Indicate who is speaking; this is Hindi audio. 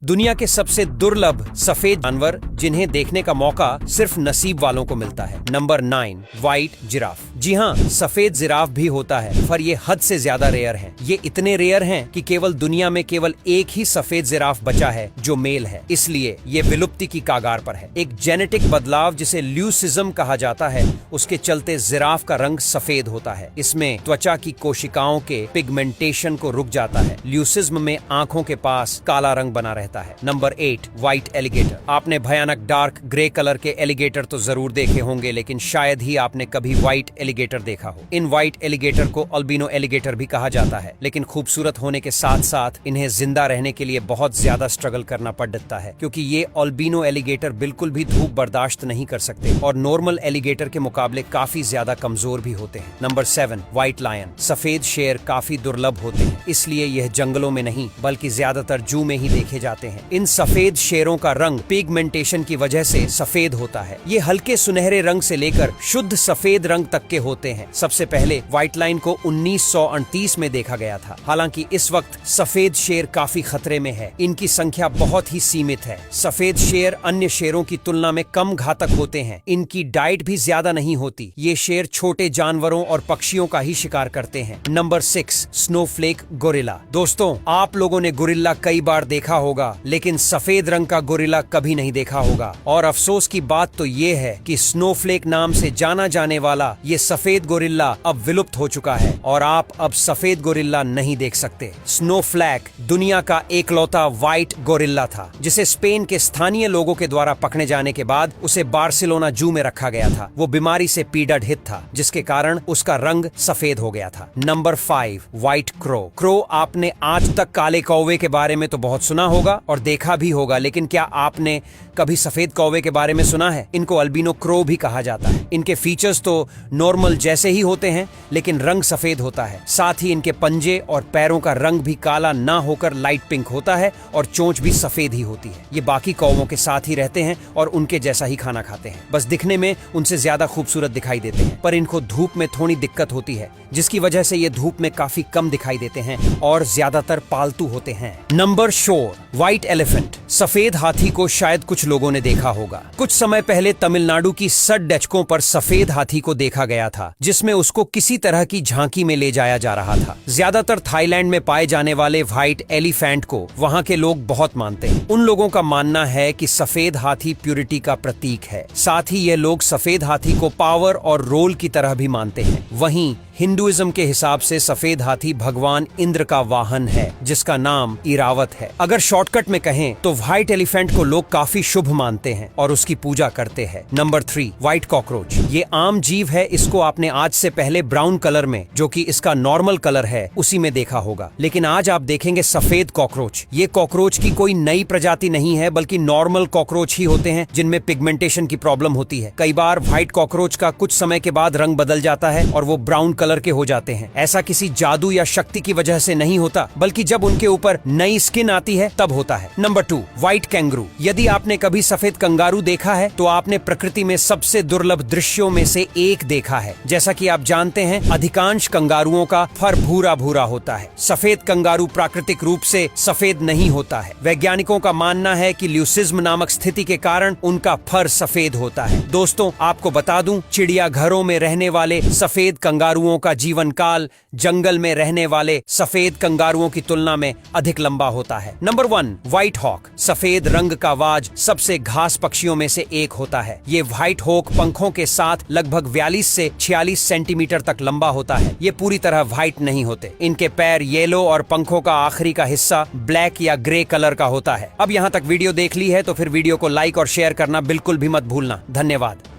Speaker 1: दुनिया के सबसे दुर्लभ सफेद जानवर जिन्हें देखने का मौका सिर्फ नसीब वालों को मिलता है। Number 9, white giraffe. जी हाँ, सफेद जिराफ भी होता है, पर ये हद से ज्यादा रेयर हैं। ये इतने रेयर हैं कि केवल दुनिया में केवल एक ही सफेद जिराफ बचा है जो मेल है, इसलिए ये विलुप्ति की कागार पर है। एक जेनेटिक बदलाव जिसे ल्यूसिज्म कहा जाता है, उसके चलते जिराफ का रंग सफेद होता है। इसमें त्वचा की कोशिकाओं के पिगमेंटेशन को रुक जाता है। ल्यूसिज्म में आंखों के पास काला रंग बना रहता है। Number 8, white alligator. आपने भयानक डार्क ग्रे कलर के एलिगेटर तो जरूर देखे होंगे, लेकिन शायद ही आपने कभी व्हाइट एलिगेटर देखा हो। इन व्हाइट एलिगेटर को अल्बिनो एलिगेटर भी कहा जाता है, लेकिन खूबसूरत होने के साथ साथ इन्हें जिंदा रहने के लिए बहुत ज्यादा स्ट्रगल करना पड़ता है, क्योंकि ये अल्बिनो एलिगेटर बिल्कुल भी धूप बर्दाश्त नहीं कर सकते और नॉर्मल एलिगेटर के मुकाबले काफी ज्यादा कमजोर भी होते हैं। Number 7, white lion. सफेद शेर काफी दुर्लभ होते हैं, इसलिए यह जंगलों में नहीं बल्कि ज्यादातर जू में ही देखे जाते हैं। इन सफेद शेरों का रंग पिगमेंटेशन की वजह से सफेद होता है। ये हल्के सुनहरे रंग से लेकर शुद्ध सफेद रंग तक के होते हैं। सबसे पहले व्हाइट लाइन को 1938 में देखा गया था। हालांकि इस वक्त सफेद शेर काफी खतरे में है। इनकी संख्या बहुत ही सीमित है। सफेद शेर अन्य शेरों की तुलना में कम घातक होते हैं। इनकी डाइट भी ज्यादा नहीं होती। ये शेर छोटे जानवरों और पक्षियों का ही शिकार करते हैं। Number 6, Snowflake gorilla. दोस्तों, आप लोगों ने गोरिल्ला कई बार देखा होगा, लेकिन सफेद रंग का गोरिल्ला कभी नहीं देखा होगा। और अफसोस की बात तो ये है कि स्नोफ्लेक नाम से जाना जाने वाला ये सफेद गोरिल्ला अब विलुप्त हो चुका है और आप अब सफेद गोरिल्ला नहीं देख सकते। स्नोफ्लेक दुनिया का एकलौता व्हाइट गोरिल्ला था, जिसे स्पेन के स्थानीय लोगों के द्वारा पकड़े जाने के बाद उसे बार्सिलोना जू में रखा गया था। वो बीमारी से पीड़ित था, जिसके कारण उसका रंग सफेद हो गया था। Number 5, white crow. क्रो आपने आज तक काले कौवे के बारे में तो बहुत सुना होगा और देखा भी होगा, लेकिन क्या आपने कभी सफेद कौवे के बारे में सुना है? इनको अल्बिनो क्रो भी कहा जाता है। इनके फीचर्स तो नॉर्मल जैसे ही होते हैं, लेकिन रंग सफेद होता है। साथ ही इनके पंजे और पैरों का रंग भी काला ना होकर लाइट पिंक होता है और चोंच भी सफेद ही होती है। ये बाकी कौवों के साथ ही रहते हैं और उनके जैसा ही खाना खाते हैं, बस दिखने में उनसे ज्यादा खूबसूरत दिखाई देते हैं। पर इनको धूप में थोड़ी दिक्कत होती है, जिसकी वजह से ये धूप में काफी कम दिखाई देते हैं और ज्यादातर पालतू होते हैं। Number 4, white elephant. सफेद हाथी को शायद कुछ लोगों ने देखा होगा। कुछ समय पहले तमिलनाडु की सड़कों पर सफेद हाथी को देखा गया था, जिसमें उसको किसी तरह की झांकी में ले जाया जा रहा था। ज्यादातर थाईलैंड में पाए जाने वाले व्हाइट एलिफेंट को वहां के लोग बहुत मानते हैं। उन लोगों का मानना है कि सफेद हाथी प्यूरिटी का प्रतीक है। साथ ही ये लोग सफेद हाथी को पावर और रोल की तरह भी मानते हैं। वहीं हिंदुइज्म के हिसाब से सफेद हाथी भगवान इंद्र का वाहन है, जिसका नाम इरावत है। अगर शॉर्टकट में कहें तो व्हाइट एलिफेंट को लोग काफी शुभ मानते हैं और उसकी पूजा करते हैं। Number 3, white cockroach. ये आम जीव है। इसको आपने आज से पहले ब्राउन कलर में, जो कि इसका नॉर्मल कलर है, उसी में देखा होगा, लेकिन आज आप देखेंगे सफेद कॉकरोच। ये कॉकरोच की कोई नई प्रजाति नहीं है, बल्कि नॉर्मल कॉकरोच ही होते हैं जिनमें पिगमेंटेशन की प्रॉब्लम होती है। कई बार व्हाइट कॉकरोच का कुछ समय के बाद रंग बदल जाता है और वो ब्राउन कलर के हो जाते हैं। ऐसा किसी जादू या शक्ति की वजह से नहीं होता, बल्कि जब उनके ऊपर नई स्किन आती है तब होता है। Number 2, white kangaroo. यदि आपने कभी सफेद कंगारू देखा है तो आपने प्रकृति में सबसे दुर्लभ दृश्यों में से एक देखा है। जैसा कि आप जानते हैं, अधिकांश कंगारुओं का फर भूरा भूरा होता है। सफेद कंगारू प्राकृतिक रूप से सफेद नहीं होता है। वैज्ञानिकों का मानना है कि ल्यूसिज्म नामक स्थिति के कारण उनका फर सफेद होता है। दोस्तों, आपको बता दूं, चिड़ियाघरों में रहने वाले सफेद कंगारुओं का जीवन काल जंगल में रहने वाले सफेद कंगारुओं की तुलना में अधिक लंबा होता है। Number 1, white hawk. सफेद रंग का वाज सबसे घास पक्षियों में से एक होता है। ये व्हाइट हॉक पंखों के साथ लगभग 42 से 46 सेंटीमीटर तक लंबा होता है। ये पूरी तरह व्हाइट नहीं होते। इनके पैर येलो और पंखों का आखिरी का हिस्सा ब्लैक या ग्रे कलर का होता है। अब यहाँ तक वीडियो देख ली है तो फिर वीडियो को लाइक और शेयर करना बिल्कुल भी मत भूलना। धन्यवाद।